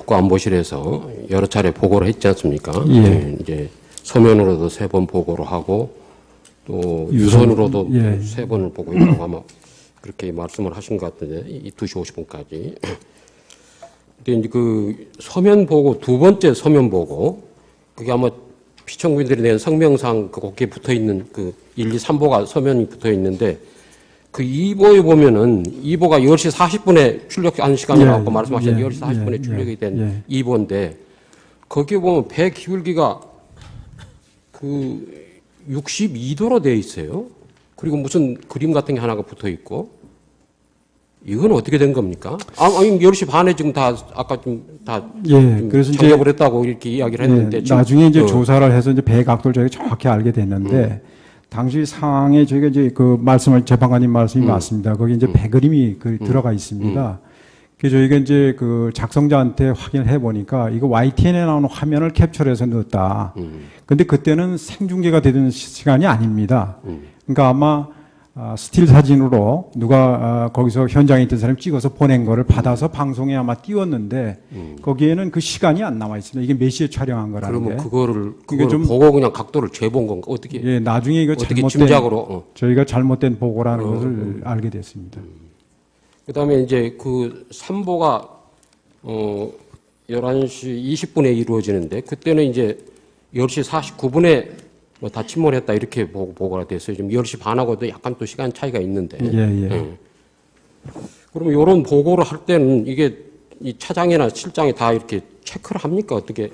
국가안보실에서 여러 차례 보고를 했지 않습니까? 예. 네, 이제 서면으로도 3번 보고를 하고 또 유선으로도 예. 3번을 보고 있다고 아마 그렇게 말씀을 하신 것 같은데, 이 2시 50분까지. 근데 이제 그 서면 보고, 두 번째 서면 보고, 그게 아마 피청구인들이 낸 성명상 거기에 붙어 있는 그 1, 2, 3보가 서면이 붙어 있는데, 그 2보에 보면은 2보가 10시 40분에 출력한 시간이라고 말씀하셨는데, 10시 40분에 출력이 된 2보인데, 거기에 보면 배 기울기가 그 62도로 되어 있어요. 그리고 무슨 그림 같은 게 하나가 붙어 있고, 이건 어떻게 된 겁니까? 아니, 10시 반에 지금 다, 아까 그래서 이제 장접을 했다고 이렇게 이야기를 했는데. 나중에 이제 조사를 해서 이제 배 각도를 저희가 정확히 알게 됐는데, 당시 상황에 저희가 이제 그 말씀을, 재판관님 말씀이 맞습니다. 거기 이제 배 그림이 들어가 있습니다. 그래서 저희가 이제 그 작성자한테 확인을 해 보니까 이거 YTN에 나오는 화면을 캡처해서 넣었다. 근데 그때는 생중계가 되는 시간이 아닙니다. 그러니까 아마 스틸 사진으로 누가 거기서 현장에 있던 사람이 찍어서 보낸 거를 받아서 방송에 아마 띄웠는데 거기에는 그 시간이 안 나와 있습니다. 이게 몇 시에 촬영한 거라는 그러면 게. 그거를 좀 보고 그냥 각도를 재본 건가? 어떻게? 예, 나중에 이거 어떻게 잘못된 짐작으로? 저희가 잘못된 보고라는 것을 알게 됐습니다. 그다음에 이제 그 3보가 11시 20분에 이루어지는데, 그때는 이제 10시 49분에 뭐 다 침몰했다 이렇게 보고가 됐어요. 지금 10시 반하고도 약간 또 시간 차이가 있는데. 그러면 이런 보고를 할 때는 이게 이 차장이나 실장이 다 이렇게 체크를 합니까? 어떻게?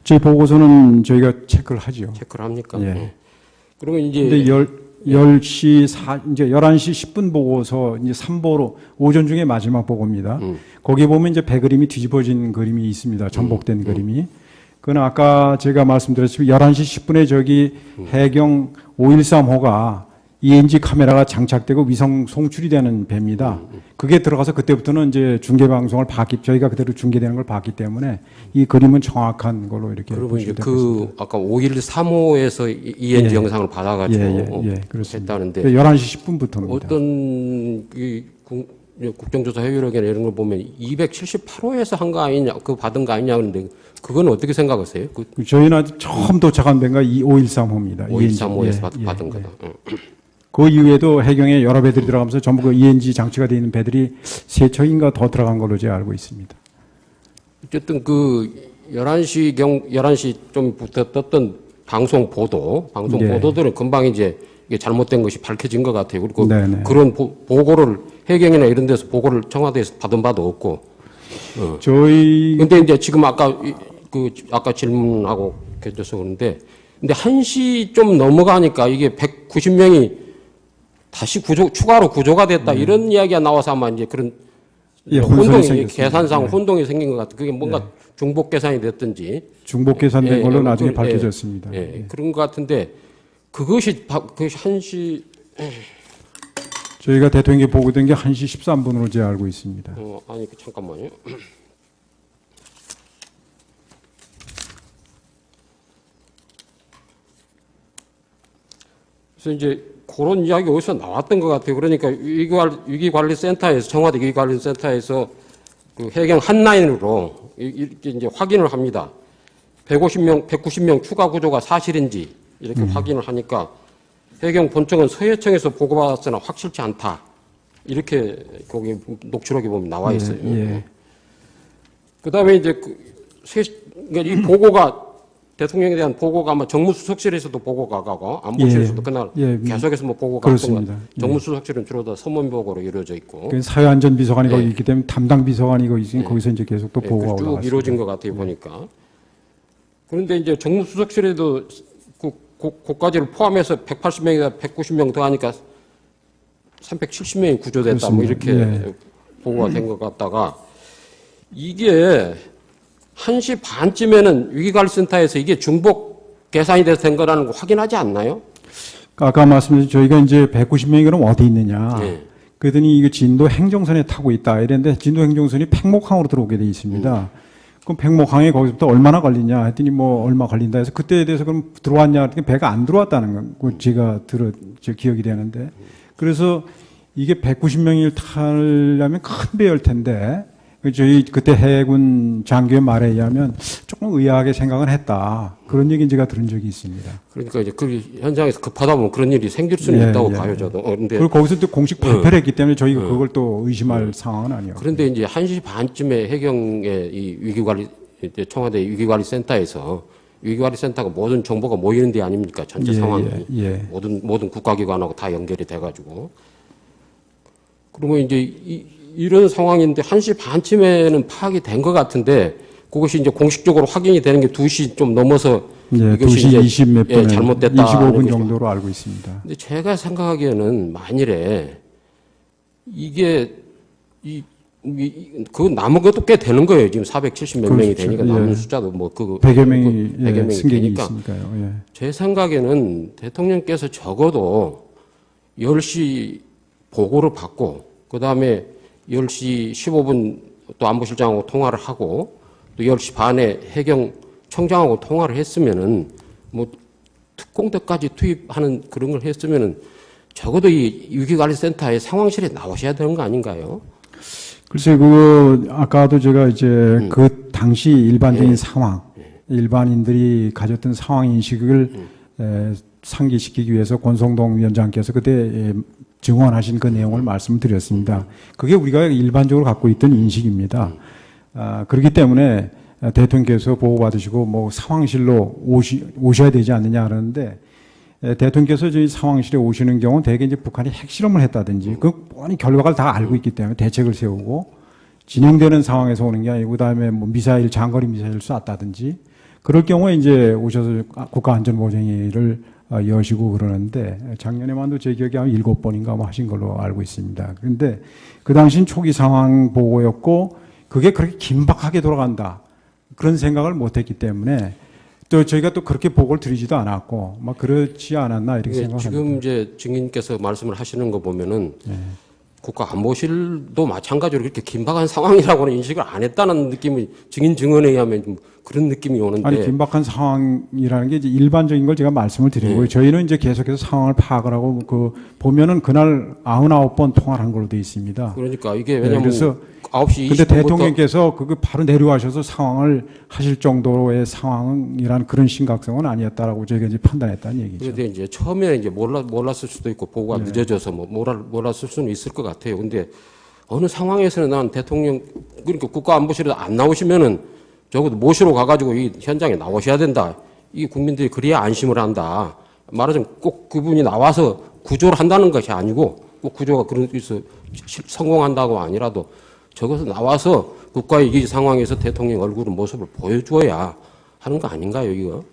저희 보고서는 저희가 체크를 하죠. 체크를 합니까? 예. 그러면 이제. 근데 10시 이제 11시 10분 보고서 이제 3보로 오전 중에 마지막 보고입니다. 거기 보면 이제 배 그림이 뒤집어진 그림이 있습니다. 전복된 그림이. 그건 아까 제가 말씀드렸지만 11시 10분에 저기 해경 513호가 ENG 카메라가 장착되고 위성 송출이 되는 배입니다. 그게 들어가서 그때부터는 이제 중계 방송을 저희가 그대로 중계되는 걸 봤기 때문에 이 그림은 정확한 걸로 이렇게. 그러면 이제 그 아까 513호에서 ENG 영상을 받아가지고 했다는데 11시 10분부터입니다. 어떤 국정조사 회유력이나 이런 걸 보면 278호에서 한 거 아니냐, 그 받은 거 아니냐 그러는데 그건 어떻게 생각하세요? 저희는 아직 처음 도착한 배가 513호입니다. 513호에서 받은 거다. 그 이후에도 해경에 여러 배들이 들어가면서 전부 그 ENG 장치가 되어 있는 배들이 3척인가 더 들어간 걸로 제가 알고 있습니다. 어쨌든 그 11시 좀부터 떴던 방송 보도들은 금방 이제 이게 잘못된 것이 밝혀진 것 같아요. 그리고 그런 보고를 해경이나 이런 데서 보고를 청와대에서 받은 바도 없고. 근데 이제 지금 아까 질문하고 계셔서 그런데, 근데 1시 좀 넘어가니까 이게 190명이 다시 추가로 구조가 됐다 이런 이야기가 나와서 아마 이제 그런 혼동이, 계산상 혼동이 생긴 것 같아요. 그게 뭔가 중복 계산이 됐든지. 중복 계산된 걸로 나중에 밝혀졌습니다. 그런 것 같은데, 그것이 1시. 저희가 대통령께 보고된 게 1시 13분으로 제가 알고 있습니다. 아니, 잠깐만요. 그래서 이제 그런 이야기 어디서 나왔던 것 같아요. 그러니까 위기관리센터에서, 청와대 위기관리센터에서 그 해경 한라인으로 이렇게 이제 확인을 합니다. 190명 추가 구조가 사실인지 이렇게 확인을 하니까 해경 본청은 서해청에서 보고받았으나 확실치 않다. 이렇게 거기 녹취록에 보면 나와 있어요. 그 다음에 이제 그러니까 이 보고가 대통령에 대한 보고가 아마 정무수석실에서도 보고가 가고 안보실에서도 그날 계속해서 뭐 보고가 갔던 것 정무수석실은 주로 다 서면 보고로 이루어져 있고. 사회안전비서관이 거기 있기 때문에 담당 비서관이 거기서 이제 계속 또 보고가 올라갔습니다. 쭉 이루어진 것 같아요 보니까. 그런데 이제 정무수석실에도 그까지를 포함해서 180명이다 190명 더 하니까 370명이 구조됐다. 뭐 이렇게 보고가 된 것 같다가 이게 1시 반쯤에는 위기관리센터에서 이게 중복 계산이 돼서 된 거라는 거 확인하지 않나요? 아까 말씀드린 저희가 이제 190명이 그럼 어디 있느냐. 그랬더니 이거 진도 행정선에 타고 있다. 이랬는데 진도 행정선이 팽목항으로 들어오게 돼 있습니다. 그럼 팽목항에 거기서부터 얼마나 걸리냐 했더니 뭐 얼마 걸린다 해서 그때에 대해서 그럼 들어왔냐 했더니 배가 안 들어왔다는 거 제가 기억이 되는데 그래서 이게 190명을 타려면 큰 배일 텐데 저희 그때 해군 장교의 말에 의하면 조금 의아하게 생각은 했다. 그런 얘기 제가 들은 적이 있습니다. 그러니까 이제 그 현장에서 급하다 보면 그런 일이 생길 수는 있다고 봐요, 저도. 근데 그리고 거기서 또 공식 발표를 했기 때문에 저희가 그걸 또 의심할 상황은 아니었고. 그런데 이제 1시 반쯤에 해경의 이 위기관리, 이제 청와대 위기관리센터에서 위기관리센터가 모든 정보가 모이는 데 아닙니까? 전체 상황이. 모든 국가기관하고 다 연결이 돼가지고. 그러면 이제 이런 상황인데 1시 반쯤에는 파악이 된 것 같은데 그것이 이제 공식적으로 확인이 되는 게 2시 좀 넘어서 이것이 2시 20 몇 분에 잘못됐다. 25분 정도로 알고 있습니다. 근데 제가 생각하기에는 만일에 이게 그 남은 것도 꽤 되는 거예요. 지금 470 몇 명이 되니까 남은 숫자도 뭐 100여 명이 100여 명이 승객이 되니까 있으니까요. 제 생각에는 대통령께서 적어도 10시 보고를 받고 그다음에 10시 15분 또 안보실장하고 통화를 하고 또 10시 반에 해경 청장하고 통화를 했으면은 뭐 특공대까지 투입하는 그런 걸 했으면은 적어도 이 위기관리센터의 상황실에 나오셔야 되는 거 아닌가요? 글쎄, 아까도 제가 이제 그 당시 일반적인 상황, 일반인들이 가졌던 상황 인식을 상기시키기 위해서 권성동 위원장께서 그때 증언하신 그 내용을 말씀드렸습니다. 그게 우리가 일반적으로 갖고 있던 인식입니다. 그렇기 때문에 대통령께서 보고받으시고 뭐 상황실로 오셔야 되지 않느냐 하는데 대통령께서 저희 상황실에 오시는 경우는 대개 이제 북한이 핵실험을 했다든지 그 뻔히 결과를 다 알고 있기 때문에 대책을 세우고 진행되는 상황에서 오는 게 아니고 그다음에 뭐 미사일 장거리 미사일을 쐈다든지 그럴 경우에 이제 오셔서 국가안전보장회의를 여시고 그러는데 작년에만도 제 기억에 한 7번인가 뭐 하신 걸로 알고 있습니다. 그런데 그 당시는 초기 상황 보고였고 그게 그렇게 긴박하게 돌아간다 그런 생각을 못했기 때문에 또 저희가 또 그렇게 보고를 드리지도 않았고 막 그렇지 않았나 이렇게 생각합니다. 지금 이제 증인께서 말씀을 하시는 거 보면은 국가안보실도 마찬가지로 그렇게 긴박한 상황이라고는 인식을 안 했다는 느낌이 증인 증언에 의하면 좀 그런 느낌이 오는데. 아니, 긴박한 상황이라는 게 이제 일반적인 걸 제가 말씀을 드리고요. 저희는 이제 계속해서 상황을 파악을 하고 보면은 그날 99번 통화를 한 걸로 돼 있습니다. 그러니까 이게 왜냐면 그래서 9시 20분부터 근데 대통령께서 그거 바로 내려가셔서 상황을 하실 정도의 상황이란 그런 심각성은 아니었다라고 저희가 이제 판단했다는 얘기죠. 그런데 이제 처음에 이제 몰랐을 수도 있고 보고가 늦어져서 뭐 몰랐을 수는 있을 것 같아요. 근데 어느 상황에서는 난 대통령 그러니까 국가안보실에 안 나오시면은 적어도 모시러 가가지고 이 현장에 나오셔야 된다. 이 국민들이 그래야 안심을 한다. 말하자면 꼭 그분이 나와서 구조를 한다는 것이 아니고 꼭 구조가 그래서 성공한다고 아니라도 적어서 나와서 국가의 이 상황에서 대통령 얼굴 모습을 보여줘야 하는 거 아닌가요, 이거?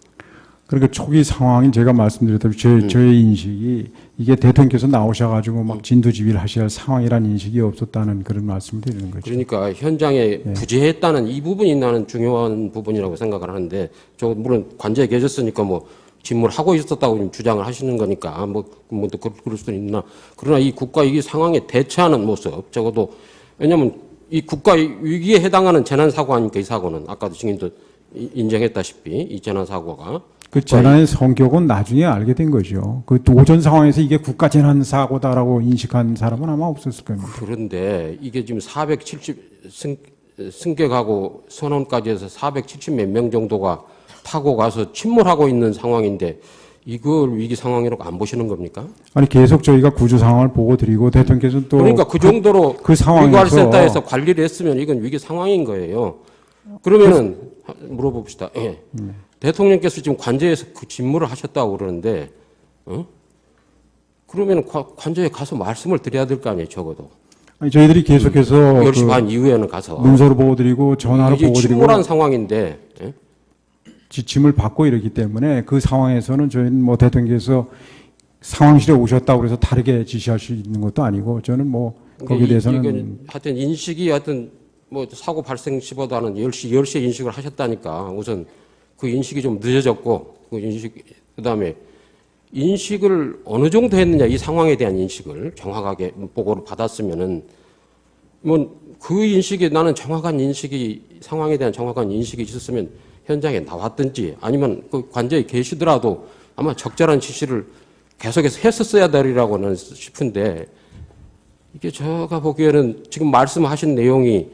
그러니까 초기 상황인 제가 말씀드렸다시피 저의 인식이 이게 대통령께서 나오셔가지고 막 진두지휘를 하셔야 할 상황이라는 인식이 없었다는 그런 말씀을 드리는 거죠. 그러니까 현장에 부재했다는 이 부분이 나는 중요한 부분이라고 생각을 하는데 저 물론 관저에 계셨으니까 뭐 직무를 있었다고 지금 주장을 하시는 거니까 뭐 그럴 수는 있나. 그러나 이 국가 이 상황에 대처하는 모습 적어도 왜냐하면 이 국가 위기에 해당하는 재난 사고 아닙니까 이 사고는 아까도 증인도 인정했다시피 이 재난 사고가 그 재난의 성격은 나중에 알게 된 거죠. 그 오전 상황에서 이게 국가 재난 사고다라고 인식한 사람은 아마 없었을 겁니다. 그런데 이게 지금 470 승객하고 선원까지 해서 470 몇 명 정도가 타고 가서 침몰하고 있는 상황인데 이걸 위기 상황이라고 안 보시는 겁니까? 아니 계속 저희가 구조 상황을 보고 드리고 대통령께서는 또 그러니까 그 정도로 그 상황에서 위기관리센터에서 관리를 했으면 이건 위기 상황인 거예요. 그러면은 물어봅시다. 예. 대통령께서 지금 관저에서 그 직무를 하셨다고 그러는데, 그러면 관저에 가서 말씀을 드려야 될 거 아니에요, 적어도. 아니, 저희들이 계속해서 10시 반 이후에는 가서. 문서로 보고 드리고 전화로 보고 드리고 침몰한 상황인데, 예? 지침을 받고 이러기 때문에 그 상황에서는 저희는 뭐 대통령께서 상황실에 오셨다고 그래서 다르게 지시할 수 있는 것도 아니고 저는 뭐 거기에 대해서는 하여튼 인식이 하여튼 뭐 사고 발생 시보다는 10시에 인식을 하셨다니까 우선 그 인식이 좀 늦어졌고 그다음에 인식을 어느 정도 했느냐 이 상황에 대한 인식을 정확하게 보고를 받았으면은 뭐 그 인식이 나는 정확한 인식이 상황에 대한 정확한 인식이 있었으면 현장에 나왔든지 아니면 그 관저에 계시더라도 아마 적절한 지시를 계속해서 했었어야 되리라고는 싶은데 이게 제가 보기에는 지금 말씀하신 내용이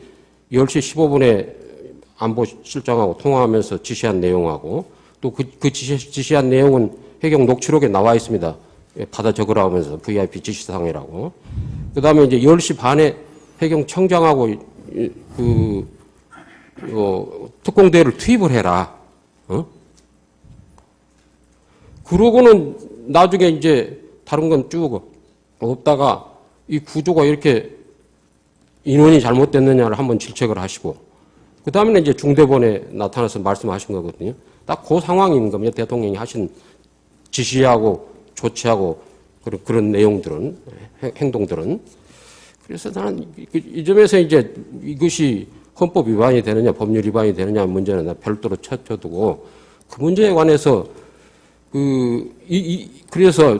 10시 15분에 안보실장하고 통화하면서 지시한 내용하고 또 그 지시한 내용은 해경 녹취록에 나와 있습니다. 받아 적으라 하면서 VIP 지시사항이라고. 그 다음에 이제 10시 반에 해경 청장하고 특공대를 투입을 해라. 그러고는 나중에 이제 다른 건 쭉 없다가 이 구조가 이렇게 인원이 잘못됐느냐를 한번 질책을 하시고 그 다음에는 이제 중대본에 나타나서 말씀하신 거거든요. 딱 그 상황인 겁니다. 대통령이 하신 지시하고 조치하고 그런 내용들은 행동들은. 그래서 나는 이 점에서 이제 이것이 헌법 위반이 되느냐 법률 위반이 되느냐 문제는 나 별도로 쳐두고 그 문제에 관해서 그래서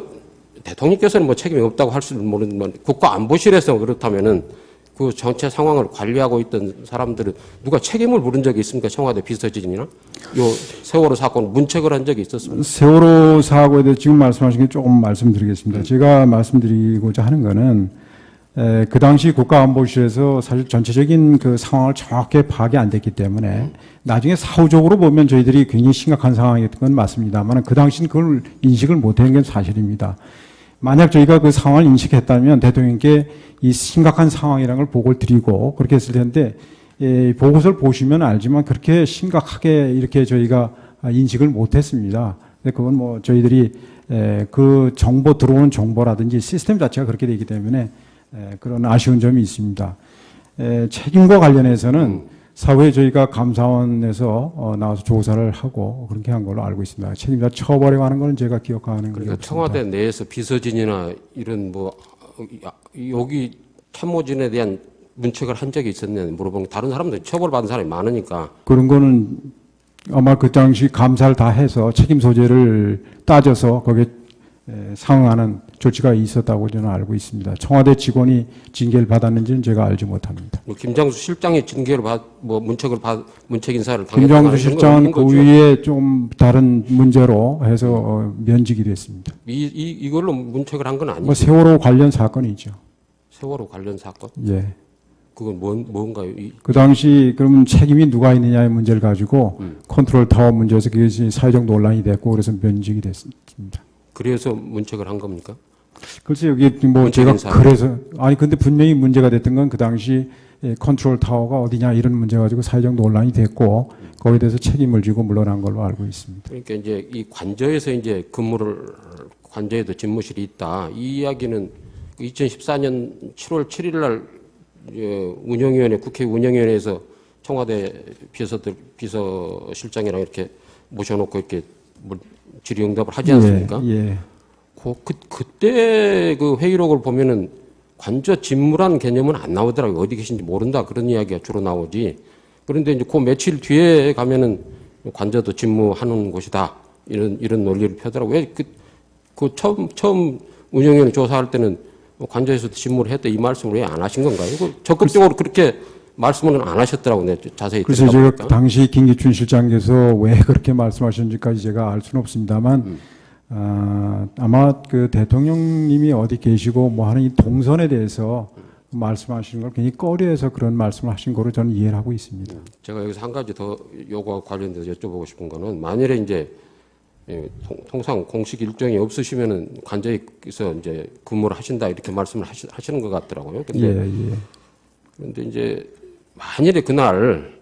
대통령께서는 뭐 책임이 없다고 할 수는 모르지만 국가안보실에서 그렇다면은 그 전체 상황을 관리하고 있던 사람들은 누가 책임을 물은 적이 있습니까? 청와대 비서진이나 요 세월호 사건 문책을 한 적이 있었습니까? 세월호 사고에 대해 지금 말씀하신 게 조금 말씀드리겠습니다. 제가 말씀드리고자 하는 거는 그 당시 국가안보실에서 사실 전체적인 그 상황을 정확하게 파악이 안 됐기 때문에 나중에 사후적으로 보면 저희들이 굉장히 심각한 상황이었던 건 맞습니다만 그 당시는 그걸 인식을 못한 게 사실입니다. 만약 저희가 그 상황을 인식했다면 대통령께 이 심각한 상황이라는 걸 보고를 드리고 그렇게 했을 텐데 보고서를 보시면 알지만 그렇게 심각하게 이렇게 저희가 인식을 못했습니다. 근데 그건 뭐 저희들이 그 정보 들어오는 정보라든지 시스템 자체가 그렇게 되기 때문에 그런 아쉬운 점이 있습니다. 책임과 관련해서는 사후에 저희가 감사원에서 나와서 조사를 하고 그렇게 한 걸로 알고 있습니다. 책임자 처벌에 관한 거는 제가 기억하는 거죠. 그러니까 청와대 내에서 비서진이나 이런 뭐 여기 참모진에 대한 문책을 한 적이 있었냐 물어보면 다른 사람들 처벌받은 사람이 많으니까 그런 거는 아마 그 당시 감사를 다 해서 책임 소재를 따져서 거기에 상응하는 조치가 있었다고 저는 알고 있습니다. 청와대 직원이 징계를 받았는지는 제가 알지 못합니다. 뭐 김장수 실장이 징계를 문책 인사를 김장수 실장은 그 위에 좀 다른 문제로 해서 면직이 됐습니다. 이걸로 문책을 한 건 아니죠. 뭐 세월호 관련 사건이죠. 세월호 관련 사건? 예. 그건 뭔가요? 그 당시 그러면 책임이 누가 있느냐의 문제를 가지고 컨트롤 타워 문제에서 그것이 사회적 논란이 됐고 그래서 면직이 됐습니다. 그래서 문책을 한 겁니까? 글쎄 여기 뭐 제가 그래서 아니 근데 분명히 문제가 됐던 건 그 당시 컨트롤 타워가 어디냐 이런 문제 가지고 사회적 논란이 됐고 거기에 대해서 책임을 지고 물러난 걸로 알고 있습니다. 그러니까 이제 이 관저에서 이제 관저에도 집무실이 있다. 이 이야기는 2014년 7월 7일 날 운영위원회 국회 운영위원회에서 청와대 비서실장이랑 이렇게 모셔놓고 이렇게 질의응답을 하지 않습니까? 예. 그때 그 회의록을 보면은 관저 집무란 개념은 안 나오더라고요. 어디 계신지 모른다 그런 이야기가 주로 나오지. 그런데 이제 그 며칠 뒤에 가면은 관저도 집무하는 곳이다 이런 논리를 펴더라고요. 왜 그 처음 운영위원회 조사할 때는 관저에서도 집무를 했다 이 말씀을 왜 안 하신 건가요? 적극적으로 그렇게 말씀은 안 하셨더라고요. 네, 자세히 그래서 제가 당시 김기춘 실장께서 왜 그렇게 말씀하셨는지까지 제가 알 수는 없습니다만 아마 그 대통령님이 어디 계시고 뭐 하는 이 동선에 대해서 말씀하시는 걸 굉장히 꺼려해서 그런 말씀을 하신 거로 저는 이해를 하고 있습니다. 제가 여기서 한 가지 더 요거와 관련돼서 여쭤보고 싶은 거는 만일에 이제 통상 공식 일정이 없으시면은 관저에서 이제 근무를 하신다 이렇게 말씀을 하시는 것 같더라고요. 근데 그런데 이제 만일에 그날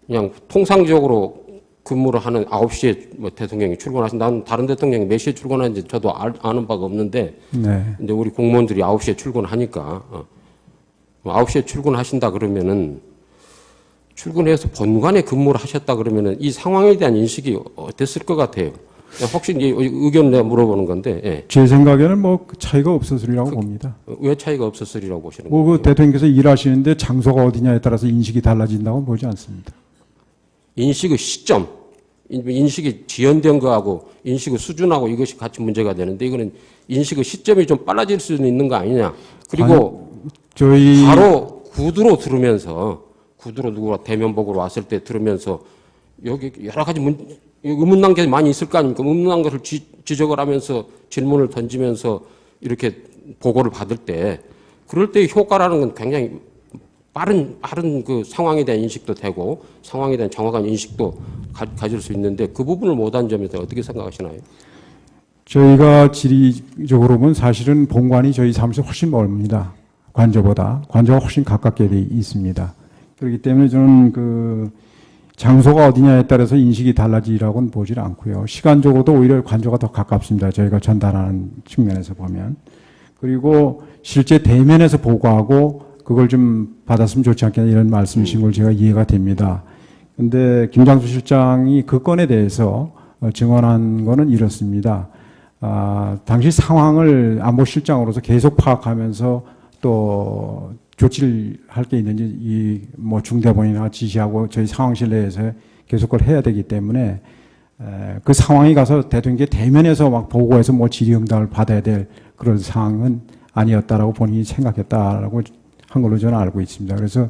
그냥 통상적으로 근무를 하는 9시에 뭐 대통령이 출근하신 나는 다른 대통령이 몇 시에 출근하는지 저도 아는 바가 없는데 이제 우리 공무원들이 9시에 출근하니까 9시에 출근하신다 그러면은 출근해서 본관에 근무를 하셨다 그러면은 이 상황에 대한 인식이 어땠을 것 같아요. 혹시 이제 의견 내가 물어보는 건데. 예. 제 생각에는 뭐 차이가 없었으리라고 봅니다. 왜 차이가 없었으리라고 보시는 거예요? 거예요? 그 대통령께서 일하시는데 장소가 어디냐에 따라서 인식이 달라진다고 보지 않습니다. 인식의 시점, 인식이 지연된 거하고 인식의 수준하고 이것이 같이 문제가 되는데 이거는 인식의 시점이 좀 빨라질 수는 있는 거 아니냐. 그리고 바로 구두로 누구가 대면복으로 왔을 때 들으면서 여기 여러 가지 의문난 게 많이 있을 거 아닙니까? 의문난 것을 지적을 하면서 질문을 던지면서 이렇게 보고를 받을 때 그럴 때 효과라는 건 굉장히 빠른 그 상황에 대한 인식도 되고 상황에 대한 정확한 인식도 가질 수 있는데 그 부분을 못한 점에 대해서 어떻게 생각하시나요? 저희가 지리적으로 보면 사실은 본관이 저희 사무실 훨씬 멀습니다. 관저보다. 관저가 훨씬 가깝게 돼 있습니다. 그렇기 때문에 저는 그 장소가 어디냐에 따라서 인식이 달라지라고는 보질 않고요. 시간적으로도 오히려 관저가 더 가깝습니다. 저희가 전달하는 측면에서 보면. 그리고 실제 대면에서 보고하고 그걸 좀 받았으면 좋지 않겠냐 이런 말씀이신 걸 제가 이해가 됩니다. 근데 김장수 실장이 그 건에 대해서 증언한 거는 이렇습니다. 당시 상황을 안보실장으로서 계속 파악하면서 또 조치를 할 게 있는지 이 뭐 중대본이나 지시하고 저희 상황실 내에서 계속 그걸 해야 되기 때문에 그 상황이 가서 대통령께 대면에서 막 보고해서 뭐 질의응답을 받아야 될 그런 상황은 아니었다라고 본인이 생각했다라고 한 걸로 저는 알고 있습니다. 그래서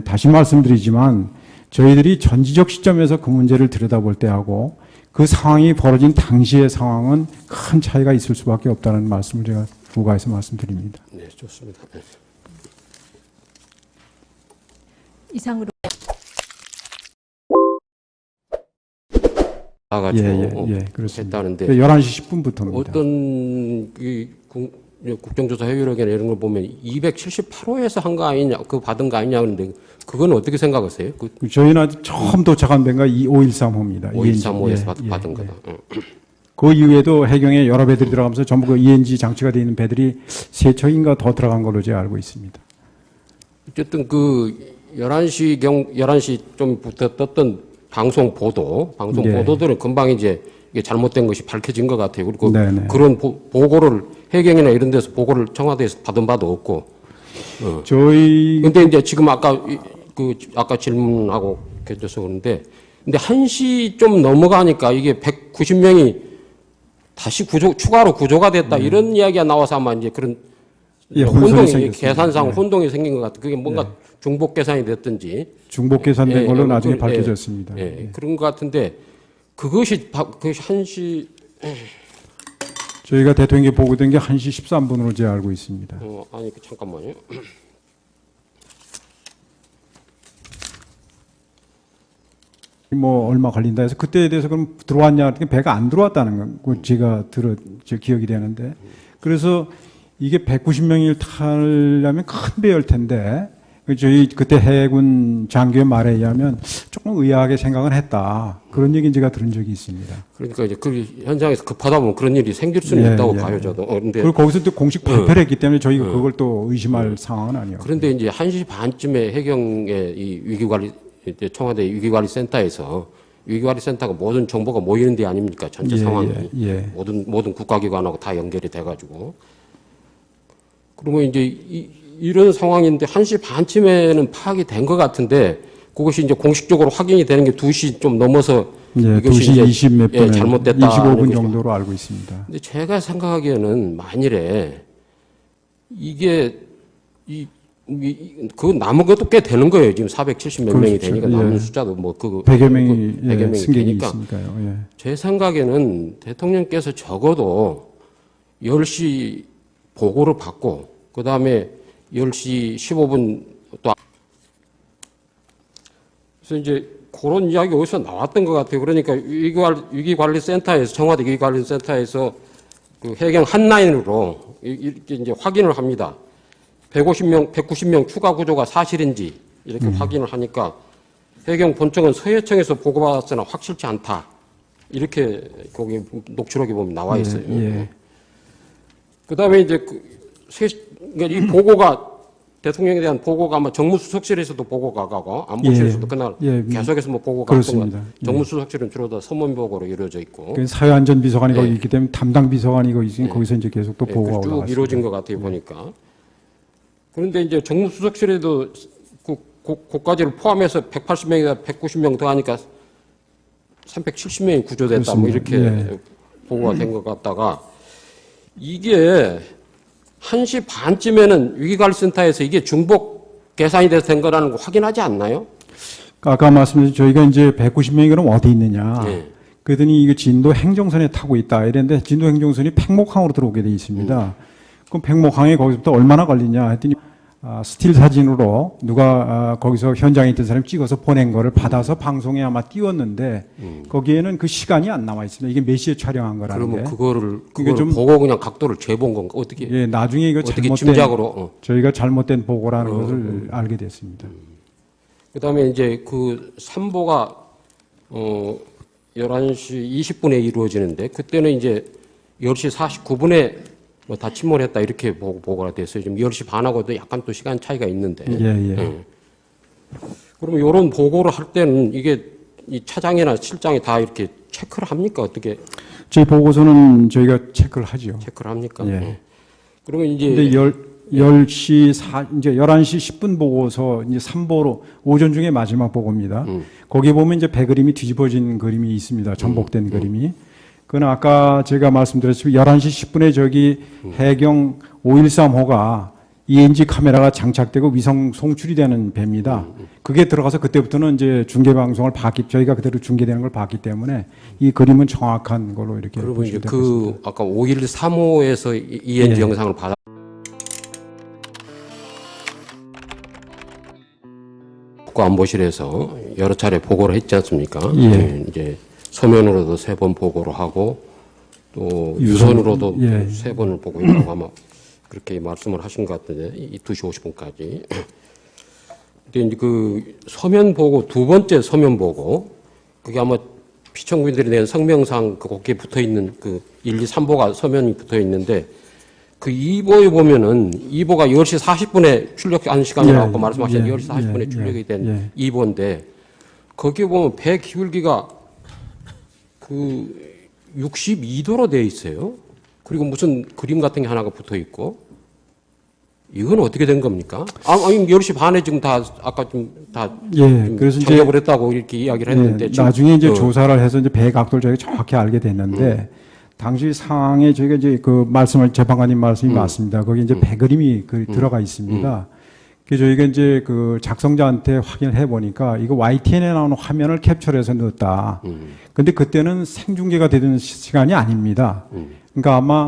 다시 말씀드리지만 저희들이 전지적 시점에서 그 문제를 들여다볼 때하고 그 상황이 벌어진 당시의 상황은 큰 차이가 있을 수밖에 없다는 말씀을 제가 부가해서 말씀드립니다. 네, 좋습니다. 네. 이상으로 나가지고 그렇습니다. 했다는데 11시 10분부터입니다. 어떤 국정조사 회유력이나 이런 걸 보면 278호에서 한 거 아니냐, 그 받은 거 아니냐 그러는데 그건 어떻게 생각하세요? 저희는 아직 처음 도착한 배가 5135입니다. 5135에서 받은 거다. 그 이후에도 해경에 여러 배들이 들어가면서 전부 그 ENG 장치가 되어 있는 배들이 3척인가 더 들어간 걸로 제가 알고 있습니다. 어쨌든 그 11시 좀부터 떴던 방송 보도들은 금방 이제 이게 잘못된 것이 밝혀진 것 같아요. 그리고 네네. 그런 보고를 해경이나 이런 데서 보고를 청와대에서 받은 바도 없고. 근데 이제 지금 아까 질문하고 계셔서 그런데 근데 1시 좀 넘어가니까 이게 190명이 다시 추가로 구조가 됐다 이런 이야기가 나와서 아마 이제 그런 혼동이 계산상 혼동이 생긴 것 같아요. 그게 뭔가 중복 계산이 됐든지 중복 계산된 걸로 나중에 밝혀졌습니다. 그런 것 같은데 그것이 1시 저희가 대통령께 보고된 게 1시 13분으로 제가 알고 있습니다. 아니 잠깐만요. 뭐 얼마 걸린다 해서 그때에 대해서 그럼 들어왔냐 그랬더니 배가 안 들어왔다는 거 제가 제 기억이 되는데 그래서 이게 190명을 타려면 큰 배일 텐데 저희 그때 해군 장교의 말에 의하면 조금 의아하게 생각을 했다 그런 얘기 제가 들은 적이 있습니다. 그러니까 이제 그 현장에서 급하다 보면 그런 일이 생길 수는 있다고 봐요, 저도. 근데 그리고 거기서 또 공식 발표를 했기 때문에 저희가 그걸 또 의심할 상황은 아니었고. 그런데 이제 1시 반쯤에 해경의 이 위기관리 이제 청와대 위기관리센터에서 위기관리센터가 모든 정보가 모이는 데 아닙니까? 전체 상황이 모든 국가기관하고 다 연결이 돼가지고 그러면 이제 이런 상황인데 1시 반쯤에는 파악이 된 것 같은데 그것이 이제 공식적으로 확인이 되는 게 2시 좀 넘어서 이것이 2시 20 몇 분에 잘못됐다 25분 정도로 알고 있습니다. 근데 제가 생각하기에는 만일에 이게 그 남은 것도 꽤 되는 거예요. 지금 470몇 명이 되니까 남은 숫자도 뭐 100여 명이 100여 명이 승객이 되니까 있으니까요. 제 생각에는 대통령께서 적어도 10시 보고를 받고 그다음에 10시 15분 또 그래서 이제 그런 이야기 어디서 나왔던 것 같아요. 그러니까 위기관리센터에서 청와대 위기관리센터에서 그 해경 한라인으로 이렇게 이제 확인을 합니다. 190명 추가 구조가 사실인지 이렇게 확인을 하니까 해경 본청은 서해청에서 보고받았으나 확실치 않다. 이렇게 거기 녹취록에 보면 나와 있어요. 그다음에 이제 그러니까 이 보고가 대통령에 대한 보고가 아마 정무수석실에서도 보고가 가고 안보실에서도 그날 계속해서 뭐 보고가 갔던 것 정무수석실은 주로 다 서면 보고로 이루어져 있고 사회안전비서관이 거기 있기 때문에 담당 비서관이 거기 있으니 거기서 이제 계속 또 보고가 쭉 올라갔습니다. 이루어진 것 같아요 보니까. 그런데 이제 정무수석실에도 그까지를 포함해서 180명이다 190명 더 하니까 370명이 구조됐다 뭐 이렇게 보고가 된 것 같다가 이게 1시 반쯤에는 위기관리센터에서 이게 중복 계산이 돼서 된 거라는 거 확인하지 않나요? 아까 말씀드린 저희가 이제 190명이 그럼 어디 있느냐. 그랬더니 이게 진도 행정선에 타고 있다 이랬는데 진도 행정선이 팽목항으로 들어오게 돼 있습니다. 그럼 팽목항에 거기서부터 얼마나 걸리냐 했더니 스틸 사진으로 누가 거기서 현장에 있던 사람이 찍어서 보낸 거를 받아서 방송에 아마 띄웠는데 거기에는 그 시간이 안 나와 있습니다. 이게 몇 시에 촬영한 거라는 그러면 게. 그거를 좀- 보고 그냥 각도를 재본 건가? 어떻게? 예, 나중에 이거 어떻게 잘못된 짐작으로? 저희가 잘못된 보고라는 것을 알게 됐습니다. 그다음에 이제 그 삼보가 11시 20분에 이루어지는데 그때는 이제 10시 49분에 뭐 다 침몰했다 이렇게 보고가 됐어요. 지금 10시 반하고도 약간 또 시간 차이가 있는데. 예. 그러면 이런 보고를 할 때는 이게 이 차장이나 실장이 다 이렇게 체크를 합니까? 어떻게 저희 보고서는 저희가 체크를 하죠. 체크를 합니까? 예. 그러면 이제 근데 10시 이제 11시 10분 보고서 이제 3보로 오전 중에 마지막 보고입니다. 거기 보면 이제 배 그림이 뒤집어진 그림이 있습니다. 전복된 그림이. 그건 아까 제가 말씀드렸지만 11시 10분에 저기 해경 513호가 ENG 카메라가 장착되고 위성 송출이 되는 배입니다. 그게 들어가서 그때부터는 이제 중계 방송을 저희가 그대로 중계되는 걸 봤기 때문에 이 그림은 정확한 걸로 이렇게 그러면 이제 보시면 될 것 같습니다. 그 아까 513호에서 ENG 예. 영상을 받아 국가안보실에서 여러 차례 보고를 했지 않습니까? 예. 네, 이제 서면으로도 3번 보고를 하고 또 유선으로도 예. 3번을 보고 있다고 아마 그렇게 말씀을 하신 것 같은데 이 2시 50분까지. 근데 이제 그 서면 보고 두 번째 서면 보고 그게 아마 시청자들이 낸 성명상 그 거기에 붙어 있는 그 1, 2, 3보가 서면이 붙어 있는데 그 2보에 보면은 2보가 10시 40분에 출력한 시간이라고 예, 말씀하셨는데 예, 10시 40분에 예, 출력이 된 예. 2보인데 거기에 보면 배 기울기가 그 62도로 되어 있어요. 그리고 무슨 그림 같은 게 하나가 붙어 있고 이건 어떻게 된 겁니까? 아니 10시 반에 지금 다 아까 다 예, 그래서 이제 작업을 했다고 이렇게 이야기를 했는데 예, 지금 나중에 이제 조사를 해서 이제 배 각도를 저희가 정확히 알게 됐는데 당시 상황에 저희가 이제 그 말씀을 재판관님 말씀이 맞습니다. 거기 이제 배 그림이 들어가 있습니다. 그래서 저희가 이제 그 작성자한테 확인을 해 보니까 이거 YTN에 나오는 화면을 캡처해서 넣었다. 근데 그때는 생중계가 되던 시간이 아닙니다. 그러니까 아마